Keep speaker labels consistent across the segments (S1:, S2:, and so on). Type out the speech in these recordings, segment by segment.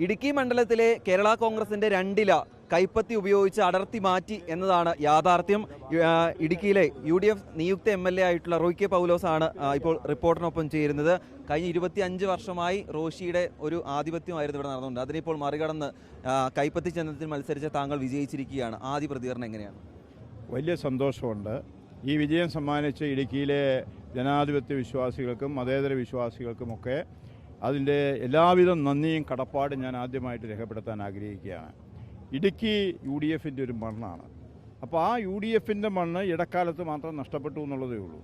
S1: ഇടുക്കി മണ്ഡലത്തിലെ കേരള കോൺഗ്രസിന്റെ രണ്ടില കൈപ്പത്തി ഉപയോഗിച്ച് അടർത്തി മാറ്റി എന്നതാണ് യാഥാർത്ഥ്യം. ഇടുക്കിയിലെ UDF നിയുക്ത MLA ആയിട്ടുള്ള റോയ് കെ പൗലോസ് ആണ് ഇപ്പോൾ റിപ്പോർട്ടിനൊപ്പം ചേരുന്നത്. കഴിഞ്ഞ 25 വർഷമായി റോഷിയുടെ ഒരു ആധിപത്യമായിരുന്നു ഇവിടെ നടന്നുകൊണ്ട് അതിനിപ്പോൾ മറികടന്ന് കൈപ്പത്തി ചിഹ്നത്തിൽ മത്സരിച്ച താങ്കൾ വിജയിച്ചിരിക്കുകയാണ്. ആദ്യ പ്രതികരണം എങ്ങനെയാണ്?
S2: വലിയ സന്തോഷമുണ്ട്. ഈ വിജയം സമ്മാനിച്ച ഇടുക്കിയിലെ ജനാധിപത്യ വിശ്വാസികൾക്കും മതേതര വിശ്വാസികൾക്കുമൊക്കെ അതിൻ്റെ എല്ലാവിധ നന്ദിയും കടപ്പാടും ഞാൻ ആദ്യമായിട്ട് രേഖപ്പെടുത്താൻ ആഗ്രഹിക്കുകയാണ്. ഇടുക്കി UDFൻ്റെ ഒരു മണ്ണാണ്. അപ്പോൾ ആ UDFൻ്റെ മണ്ണ് ഇടക്കാലത്ത് മാത്രം നഷ്ടപ്പെട്ടു എന്നുള്ളതേ ഉള്ളൂ.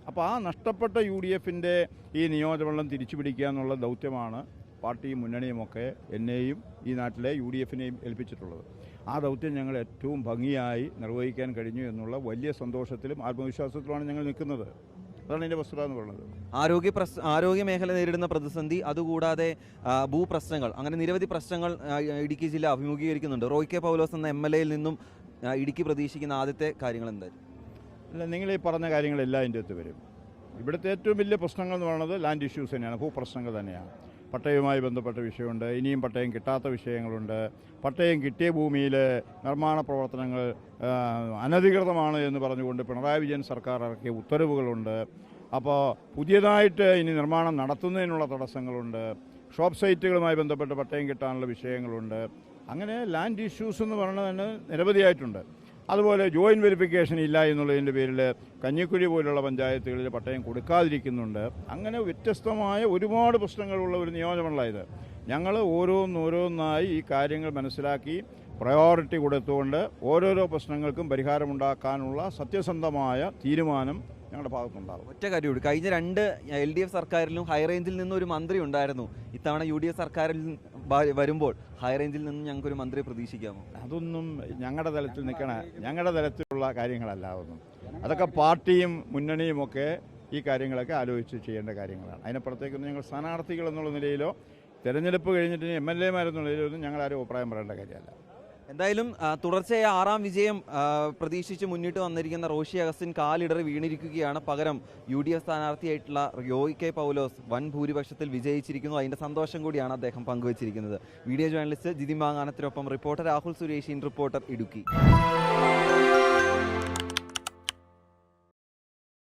S2: അപ്പോൾ ആ നഷ്ടപ്പെട്ട UDFൻ്റെ ഈ നിയോജകമണ്ഡലം തിരിച്ചു പിടിക്കുക എന്നുള്ള ദൗത്യമാണ് പാർട്ടിയും മുന്നണിയുമൊക്കെ എന്നെയും ഈ നാട്ടിലെ UDFനെയും ഏൽപ്പിച്ചിട്ടുള്ളത്. ആ ദൗത്യം ഞങ്ങൾ ഏറ്റവും ഭംഗിയായി നിർവഹിക്കാൻ കഴിഞ്ഞു എന്നുള്ള വലിയ സന്തോഷത്തിലും ആത്മവിശ്വാസത്തിലുമാണ് ഞങ്ങൾ നിൽക്കുന്നത്. അതാണ് എൻ്റെ വസ്തുത എന്ന് പറയുന്നത്.
S1: ആരോഗ്യ മേഖല നേരിടുന്ന പ്രതിസന്ധി, അതുകൂടാതെ ഭൂപ്രശ്നങ്ങൾ, അങ്ങനെ നിരവധി പ്രശ്നങ്ങൾ ഇടുക്കി ജില്ല അഭിമുഖീകരിക്കുന്നുണ്ട്. റോയ് കെ പൗലോസ് എന്ന MLAയിൽ നിന്നും ഇടുക്കി പ്രതീക്ഷിക്കുന്ന ആദ്യത്തെ കാര്യങ്ങൾ എന്തായാലും?
S2: അല്ല, നിങ്ങൾ ഈ പറഞ്ഞ കാര്യങ്ങളെല്ലാം അതിൻ്റെ അകത്ത് വരും. ഇവിടുത്തെ ഏറ്റവും വലിയ പ്രശ്നങ്ങൾ എന്ന് പറയുന്നത് ലാൻഡ് ഇഷ്യൂസ് തന്നെയാണ്, ഭൂപ്രശ്നങ്ങൾ തന്നെയാണ്. പട്ടയവുമായി ബന്ധപ്പെട്ട വിഷയമുണ്ട്, ഇനിയും പട്ടയം കിട്ടാത്ത വിഷയങ്ങളുണ്ട്. പട്ടയം കിട്ടിയ ഭൂമിയിൽ നിർമ്മാണ പ്രവർത്തനങ്ങൾ അനധികൃതമാണ് എന്ന് പറഞ്ഞുകൊണ്ട് പിണറായി വിജയൻ സർക്കാർ ഇറക്കിയ ഉത്തരവുകളുണ്ട്. അപ്പോൾ പുതിയതായിട്ട് ഇനി നിർമ്മാണം നടത്തുന്നതിനുള്ള തടസ്സങ്ങളുണ്ട്. ഷോപ്പ് സൈറ്റുകളുമായി ബന്ധപ്പെട്ട് പട്ടയം കിട്ടാനുള്ള വിഷയങ്ങളുണ്ട്. അങ്ങനെ ലാൻഡ് ഇഷ്യൂസ് എന്ന് പറയുന്നത് തന്നെ നിരവധിയായിട്ടുണ്ട്. അതുപോലെ ജോയിൻറ്റ് വെരിഫിക്കേഷൻ ഇല്ല എന്നുള്ളതിൻ്റെ പേരിൽ കഞ്ഞിക്കുഴി പോലുള്ള പഞ്ചായത്തുകളിൽ പട്ടയം കൊടുക്കാതിരിക്കുന്നുണ്ട്. അങ്ങനെ വ്യത്യസ്തമായ ഒരുപാട് പ്രശ്നങ്ങളുള്ള ഒരു നിയോജകമണ്ഡലമായത്. ഞങ്ങൾ ഓരോന്നോരോന്നായി ഈ കാര്യങ്ങൾ മനസ്സിലാക്കി പ്രയോറിറ്റി കൊടുത്തുകൊണ്ട് ഓരോരോ പ്രശ്നങ്ങൾക്കും പരിഹാരമുണ്ടാക്കാനുള്ള സത്യസന്ധമായ തീരുമാനം ഞങ്ങളുടെ ഭാഗത്തുണ്ടാകും.
S1: ഒറ്റ കാര്യമുണ്ട്, കഴിഞ്ഞ 2 LDF സർക്കാരിലും ഹൈറേഞ്ചിൽ നിന്നും ഒരു മന്ത്രി ഉണ്ടായിരുന്നു. ഇത്തവണ UDF സർക്കാരിൽ വരുമ്പോൾ ഹൈറേഞ്ചിൽ നിന്നും ഞങ്ങൾക്കൊരു മന്ത്രി പ്രതീക്ഷിക്കാമോ?
S2: അതൊന്നും ഞങ്ങളുടെ തലത്തിലുള്ള കാര്യങ്ങളല്ല. അതൊന്നും അതൊക്കെ പാർട്ടിയും മുന്നണിയുമൊക്കെ ഈ കാര്യങ്ങളൊക്കെ ആലോചിച്ച് ചെയ്യേണ്ട കാര്യങ്ങളാണ്. അതിനപ്പുറത്തേക്കൊന്നും ഞങ്ങൾ സ്ഥാനാർത്ഥികൾ എന്നുള്ള നിലയിലോ തെരഞ്ഞെടുപ്പ് കഴിഞ്ഞിട്ട് MLAമാരെന്നുള്ള നിലയിലൊന്നും ഞങ്ങളാരും അഭിപ്രായം പറയേണ്ട കാര്യമല്ല.
S1: എന്തായാലും തുടർച്ചയായ 6ാം വിജയം പ്രതീക്ഷിച്ച് മുന്നിട്ട് വന്നിരിക്കുന്ന റോഷി അഗസ്റ്റിൻ കാലിടറി വീണിരിക്കുകയാണ്. പകരം UDF സ്ഥാനാർത്ഥിയായിട്ടുള്ള റോയ് കെ പൗലോസ് വൻ ഭൂരിപക്ഷത്തിൽ വിജയിച്ചിരിക്കുന്നു. അതിൻ്റെ സന്തോഷം കൂടിയാണ് അദ്ദേഹം പങ്കുവച്ചിരിക്കുന്നത്. വീഡിയോ ജേർണലിസ്റ്റ് ജിതി മാങ്ങാനത്തിനൊപ്പം റിപ്പോർട്ടർ രാഹുൽ സുരേഷ്, റിപ്പോർട്ടർ ഇടുക്കി.